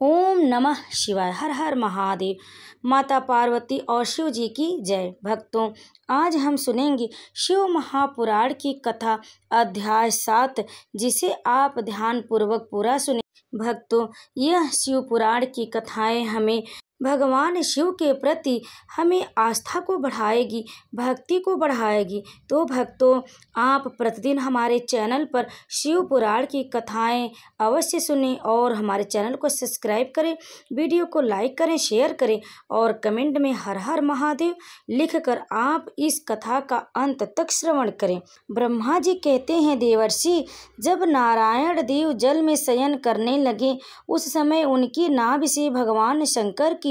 ओम नमः शिवाय। हर हर महादेव। माता पार्वती और शिव जी की जय। भक्तों, आज हम सुनेंगे शिव महापुराण की कथा अध्याय 7, जिसे आप ध्यान पूर्वक पूरा सुने। भक्तों, यह शिव पुराण की कथाएं हमें भगवान शिव के प्रति हमें आस्था को बढ़ाएगी, भक्ति को बढ़ाएगी। तो भक्तों, आप प्रतिदिन हमारे चैनल पर शिव पुराण की कथाएं अवश्य सुनें और हमारे चैनल को सब्सक्राइब करें, वीडियो को लाइक करें, शेयर करें और कमेंट में हर हर महादेव लिखकर आप इस कथा का अंत तक श्रवण करें। ब्रह्मा जी कहते हैं, देवर्षि, जब नारायण देव जल में शयन करने लगे उस समय उनकी नाभि से भगवान शंकर की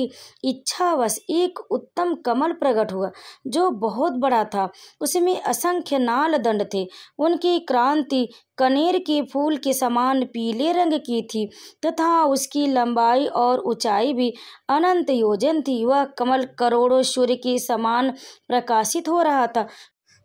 इच्छावश एक उत्तम कमल प्रकट हुआ, जो बहुत बड़ा था। उसमें असंख्य नाल दंड थे। उनकी क्रांति कनेर के फूल के समान पीले रंग की थी तथा उसकी लंबाई और ऊंचाई भी अनंत योजन थी। वह कमल करोड़ों सूर्य के समान प्रकाशित हो रहा था।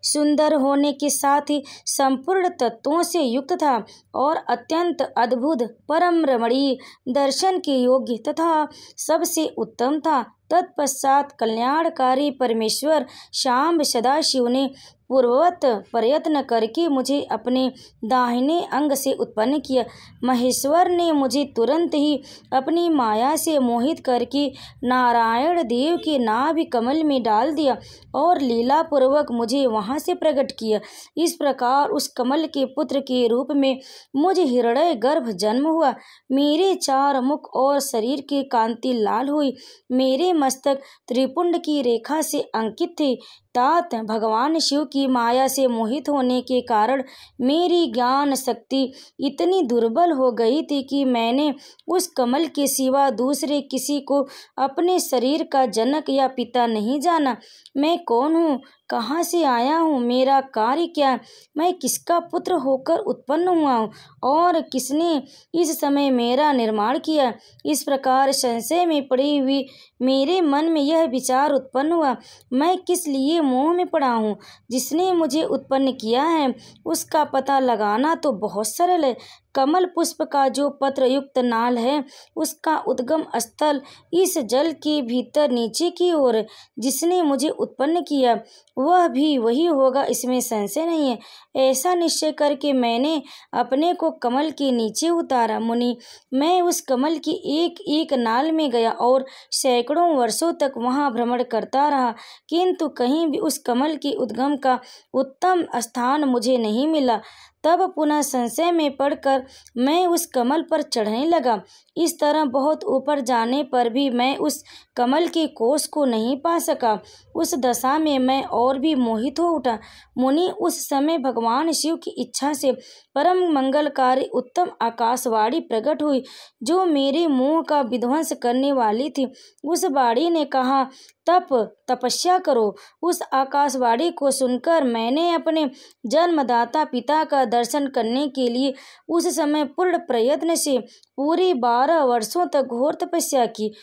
सुंदर होने के साथ ही संपूर्ण तत्वों से युक्त था और अत्यंत अद्भुत, परम रमणीय, दर्शन के योग्य तथा सबसे उत्तम था। तत्पश्चात कल्याणकारी परमेश्वर शाम्ब सदाशिव ने पूर्ववत प्रयत्न करके मुझे अपने दाहिने अंग से उत्पन्न किया। महेश्वर ने मुझे तुरंत ही अपनी माया से मोहित करके नारायण देव के नाभि कमल में डाल दिया और लीला पूर्वक मुझे वहां से प्रकट किया। इस प्रकार उस कमल के पुत्र के रूप में मुझे हिरण्य गर्भ जन्म हुआ। मेरे 4 मुख और शरीर की कांति लाल हुई। मेरे मस्तक त्रिपुंड की रेखा से अंकित थे। तात भगवान शिव की माया से मोहित होने के कारण मेरी ज्ञान शक्ति इतनी दुर्बल हो गई थी कि मैंने उस कमल के सिवा दूसरे किसी को अपने शरीर का जनक या पिता नहीं जाना। मैं कौन हूँ, कहाँ से आया हूँ, मेरा कार्य क्या, मैं किसका पुत्र होकर उत्पन्न हुआ हूँ और किसने इस समय मेरा निर्माण किया। इस प्रकार संशय में पड़ी हुई मेरे मन में यह विचार उत्पन्न हुआ, मैं किस लिए मोह में पड़ा हूँ। जिसने मुझे उत्पन्न किया है उसका पता लगाना तो बहुत सरल है। कमल पुष्प का जो पत्र युक्त नाल है उसका उद्गम स्थल इस जल के भीतर नीचे की ओर है। जिसने मुझे उत्पन्न किया वह भी वही होगा, इसमें संशय नहीं है। ऐसा निश्चय करके मैंने अपने को कमल के नीचे उतारा। मुनि, मैं उस कमल की एक एक नाल में गया और सैकड़ों वर्षों तक वहां भ्रमण करता रहा, किंतु कहीं भी उस कमल के उद्गम का उत्तम स्थान मुझे नहीं मिला। तब पुनः संशय में पड़कर मैं उस कमल पर चढ़ने लगा। इस तरह बहुत ऊपर जाने पर भी मैं उस कमल के कोष को नहीं पा सका। उस दशा में मैं और भी मोहित हो उठा। मुनि, उस समय भगवान शिव की इच्छा से परम मंगलकारी उत्तम आकाशवाणी प्रकट हुई, जो मेरे मोह का विध्वंस करने वाली थी। उस वाणी ने कहा, तपस्या करो। उस आकाशवाणी को सुनकर मैंने अपने जन्मदाता पिता का दर्शन करने के लिए उस समय पूर्ण प्रयत्न से पूरी 12 वर्षों तक घोर तपस्या की।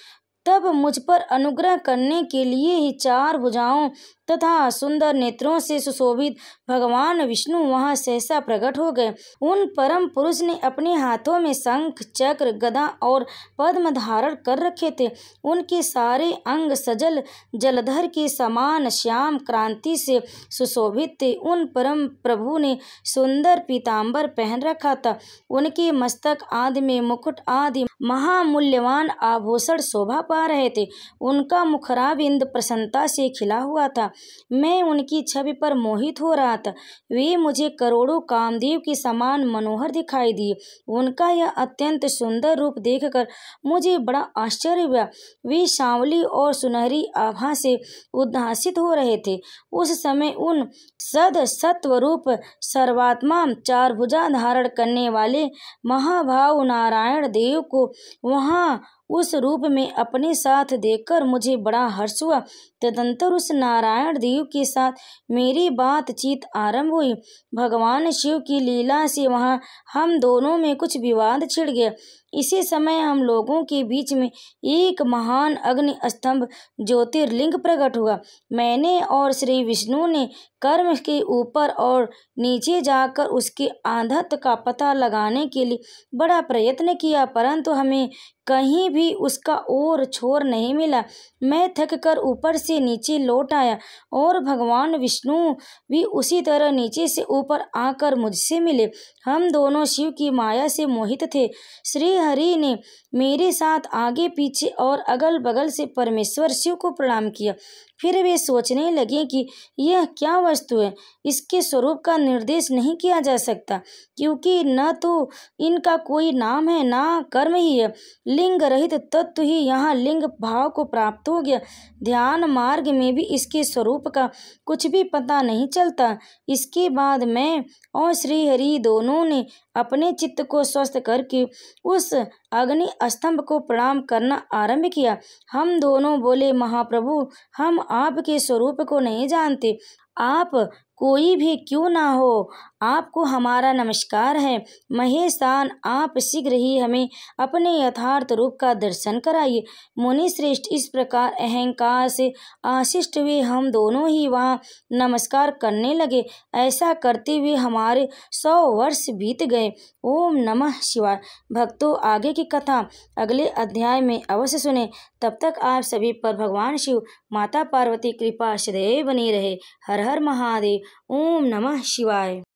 तब मुझ पर अनुग्रह करने के लिए ही 4 भुजाओं तथा सुंदर नेत्रों से सुशोभित भगवान विष्णु वहां सहसा प्रकट हो गए। उन परम पुरुष ने अपने हाथों में शंख, चक्र, गदा और पद्म धारण कर रखे थे। उनके सारे अंग सजल जलधर के समान श्याम क्रांति से सुशोभित थे। उन परम प्रभु ने सुंदर पीताम्बर पहन रखा था। उनके मस्तक आदि में मुकुट आदि महामूल्यवान आभूषण शोभा पा रहे थे। उनका मुखराबिंद प्रसन्नता से खिला हुआ था। मैं उनकी छवि पर मोहित हो रहा था। वे मुझे करोड़ों कामदेव के समान मनोहर दिखाई दिए। उनका यह अत्यंत सुंदर रूप देखकर मुझे बड़ा आश्चर्य हुआ। वे सांवली और सुनहरी आभा से उद्भासित हो रहे थे। उस समय उन सद सत्वरूप सर्वात्मा 4 भुजा धारण करने वाले महाभाव नारायण देव को वहां उस रूप में अपने साथ देखकर मुझे बड़ा हर्ष हुआ। तदंतर उस नारायण देव के साथ मेरी बातचीत आरंभ हुई। भगवान शिव की लीला से वहाँ हम दोनों में कुछ विवाद छिड़ गया। इसी समय हम लोगों के बीच में एक महान अग्नि स्तंभ ज्योतिर्लिंग प्रकट हुआ। मैंने और श्री विष्णु ने कर्म के ऊपर और नीचे जाकर उसके आधत्व का पता लगाने के लिए बड़ा प्रयत्न किया, परंतु हमें कहीं भी उसका ओर छोर नहीं मिला। मैं थक कर ऊपर से नीचे लौट आया और भगवान विष्णु भी उसी तरह नीचे से ऊपर आकर मुझसे मिले। हम दोनों शिव की माया से मोहित थे। श्री हरि ने मेरे साथ आगे पीछे और अगल बगल से परमेश्वर शिव को प्रणाम किया। फिर वे सोचने लगे कि यह क्या वस्तु है, इसके स्वरूप का निर्देश नहीं किया जा सकता, क्योंकि न तो इनका कोई नाम है न कर्म ही है। लिंग रहित तत्व ही यहाँ लिंग भाव को प्राप्त हो गया। ध्यान मार्ग में भी इसके स्वरूप का कुछ भी पता नहीं चलता। इसके बाद मैं और श्री हरि दोनों ने अपने चित्त को स्वस्थ करके उस अग्नि स्तंभ को प्रणाम करना आरंभ किया। हम दोनों बोले, महाप्रभु, हम आपके स्वरूप को नहीं जानते। आप कोई भी क्यों ना हो, आपको हमारा नमस्कार है। महेशान, आप शीघ्र ही हमें अपने यथार्थ रूप का दर्शन कराइए। मुनि श्रेष्ठ, इस प्रकार अहंकार से आशिष्ट हुए हम दोनों ही वहाँ नमस्कार करने लगे। ऐसा करते हुए हमारे 100 वर्ष बीत गए। ओम नमः शिवाय। भक्तों, आगे की कथा अगले अध्याय में अवश्य सुने। तब तक आप सभी पर भगवान शिव, माता पार्वती कृपा सदैव बनी रहे। हर हर महादेव। ओम नमः शिवाय।